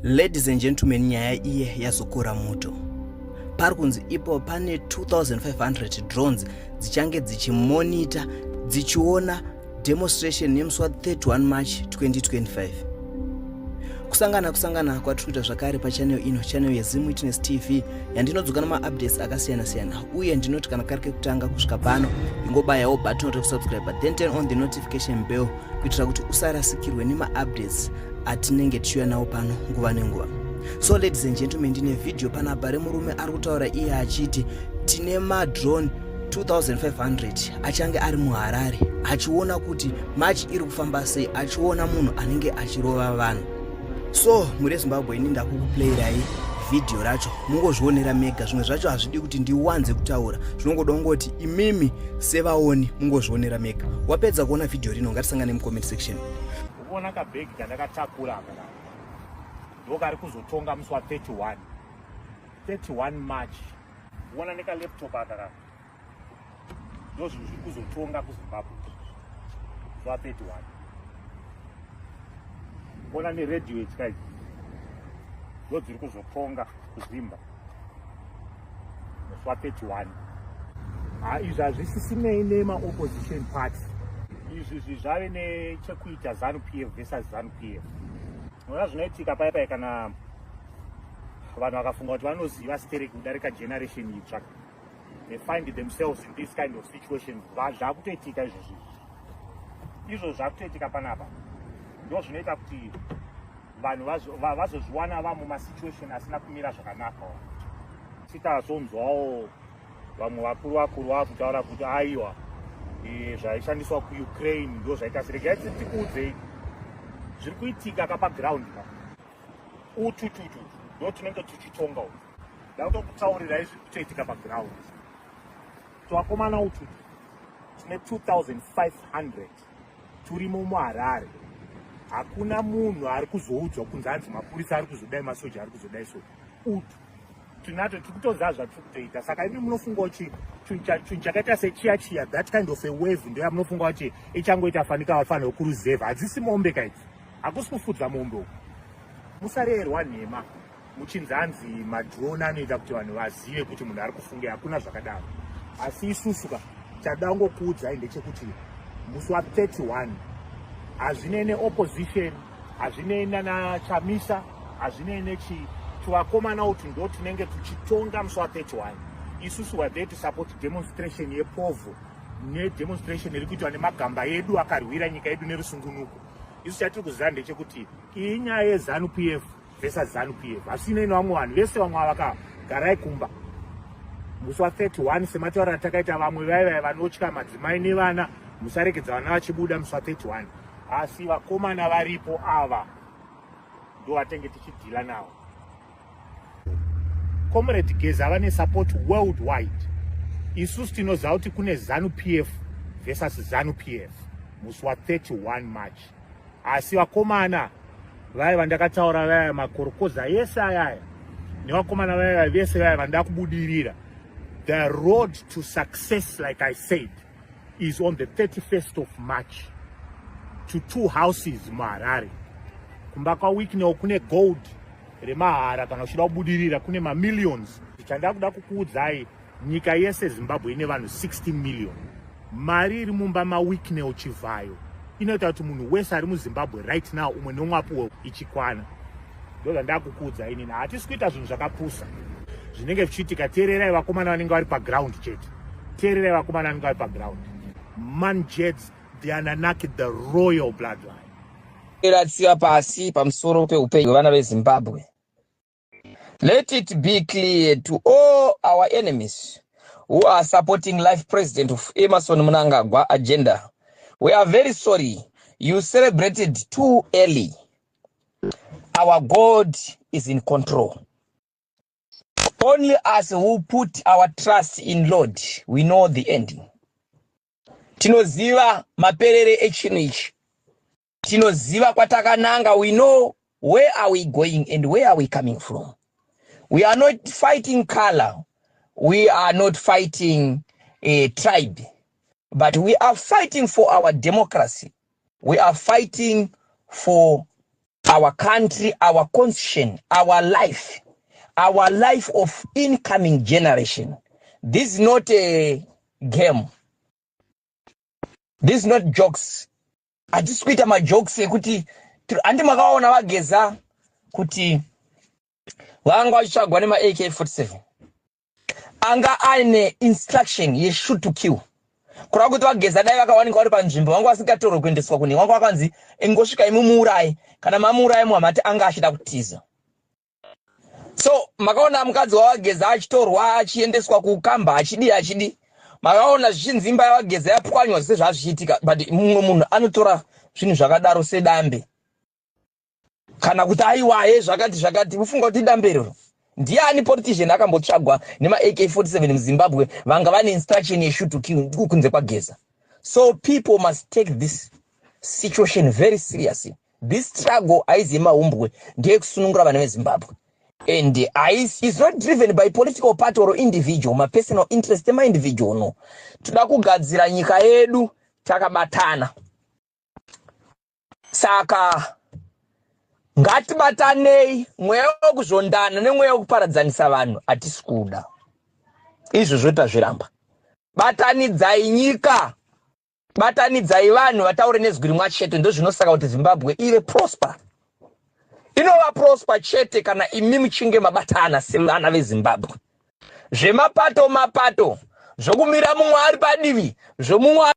Ladies and gentlemen, nyaya iye yazokura moto. Pari kunzi ipo pane 2500 drones dzichange dzichimonita dzichiona demonstration nemusi wa31 March 2025. kusangana kwatiri kuita zvakare pachannel ino, channel yeZim Witness TV, yandinodzoka namaupdates akasiyana-siyana, uye ndinoti kana kari kekutanga kusvika pano ingobayawo button rekusubscribe then turn on the notification bell kuitira kuti usarasikirwe nemaupdates atinenge tichiuya nawo pano nguva nenguva. So ladies and gentlemen, ndine video panapa remurume ari kutaura iye achiti tine madrone 2500 achange ari muHarare achiona kuti march iri kufamba sei, achiona munhu anenge achirova vanhu. So muri Zimbabwe ini ndakukuplayirai video racho mungozvionera mega, zvimwe zvacho hazvidi kuti ndiwanze kutaura, zvinongoda kungoti imimi sevaoni mungozvionera mega. Wapedza kuona video rino ngatisangane mucomment section. Uona kabhegi kandakatakura aka ndokari kuzotonga musi wa31 March. Uona nekalaptop aka ndozvinhu zviri kuzotonga kuZimbabwe musi wa31. Uona neredhiyo yechikaii ndodziri kuzotonga kuzimba musi wa31. Izvi hazvisisinei nemaopposition party, izvi zvave nechekuita ZANU-PF versus ZANU-PF. Unoona zvinoitika paipai kana vanhu vakafunga kuti vanoziva stereki kudarika generation itsva, they find themselves in this kind of situations. Zvakutoitika izvo zvakutoitika panapa, ndo zvinoita kuti vanhu vazozviwana vamumasituation asina kumira zvakanaka. Titazonzwawo vamwe vakuru vakutaura kuti aiwa zvaishandiswa kuUkraine ndo zvaita seregai tikuudzei zviri kuitika kapaground utututu ndo tinenge tichitongawo. Ndakutokutaurirai zviri kutoitika paground. Twakomana ututu tine 2500 turimo muHarare. Hakuna munhu ari kuzoudzwa kunzi anzi mapurisa ari kuzodai, masoja ari kuzodai. So utu tinato tikutoziva zvatiri kutoita. Saka imi munofunga kuti chinhu chakaita sechiya that kind of a wave ndo yamunofunga kuti ichangoita fanika vafanira kuruzevha. Hadzisi mombe kaiti, hakusi kufudza mombe uku. Musarerwa nhema muchinzi anzi madrone anoita kuti vanhu vazive kuti munhu ari kufunga. Hakuna zvakadaro. Asi isusuka chada kungokuudzai ndechekuti musi wa31 hazvinei neopposition, hazvinei naChamisa, hazvinei nechivakomana kuti ndo tinenge tuchitonga musi wa31. Isusu were there to support demonstration yepovu nedemonstration iri kuitwa nemagamba edu akarwira nyika yedu nerusungunuko. Isu chatiri kuziva ndechekuti iyi nyaya yeZANU-PF versus ZANU-PF. Hasinei nevamwe vanhu vese vamwe vakagarai kumba musi wa31 semataura atakaita vamwe vaivai vanotya madzimai nevana. Musarekedza vana vachibuda musi wa31. Asi vakomana varipo ava ndo vatenge tichidhila navo. Comrade Geza vane support worldwide. Isusu tinoziva kuti kune ZANU-PF versus ZANU-PF musi wa31 March. Asi vakomana vaya vandakataura vaya makorokoza yese ayaya nevakomana vaya vese vaya vandakubudirira, the road to success, like I said, is on the 31st of March to 2 houses muHarare. Kumba kwaWicknell kune gold remahara, kana uchida kubudirira kune mamillions. Tichanda kuda kukuudzai nyika yese Zimbabwe ine vanhu 16 million. Mari iri mumba maWicknell Chivhayo inoita kuti munhu wese ari muZimbabwe right now umwe nomwapuwo ichikwana. Ndo zvandakukuudzai inini. Hatisi kuita zvinhu zvakapusa zvinenge zvichiitika. Teererai vakomana vanenge vari paground chete. Teererai vakomana vanenge vari paground. Manjets, the Anunnaki, the royal bloodline. Iratsiwa pasi pamusoro peupenyu hwevana veZimbabwe. Let it be clear to all our enemies who are supporting life president of Emmerson Mnangagwa agenda. We are very sorry. You celebrated too early. Our God is in control. Only us who put our trust in Lord, we know the ending. Tinoziva maperere echinhu ichi. Tinoziva kwatakananga. We know where are we going and where are we coming from. We are not fighting color. We are not fighting a tribe. But we are fighting for our democracy. We are fighting for our country, our constitution, our life of incoming generation. This is not a game. This is not jokes. Atisi kuita majokes ekuti andi makaona vageza kuti vanga vachitsvagwa nema AK47 anga aine instruction ye shoot to kill. Kurava kuti vageza dai vakawanikwa vari panzvimbo vanga vasingatorwe kuendeswa kune vanga vakanzi ingosvika imuurayi kana mamuurayi muhamati anga achida kutiza. So makaona mukadzi wavageza achitorwa achiendeswa kukamba achidi makaona zvichinzi imba yavageza yapwanywa zvese zvazvichiitika, but mumwe munhu anotora zvinhu zvakadaro sedambe kana kuti aiwaye zvakati ufunga kuti dambe rero. Ndiani politician akambotsvagwa nema AK47 muZimbabwe vanga vane instruction ye shoot to kill kunze kwageza? So people must take this situation very seriously. This struggle aizi mahumbwe ndiye kusunungura vana veZimbabwe, and is not driven by political party or individual, my personal interest ema individual, no. Toda kugadzira nyika yedu takabatana. Saka ngatibatanei, mweya wokuzondana nemweya wokuparadzanisa vanhu atisi kuda. Izvozvo tazviramba. Batanidzai nyika, batanidzai vanhu vataure nezwi rimwe chete, ndozvinosaka kuti Zimbabwe ive prosper. Inova prosper chete kana imi muchinge mabatana sevana veZimbabwe. Zvemapato zvokumira mumwe ari padivi, zvomumwe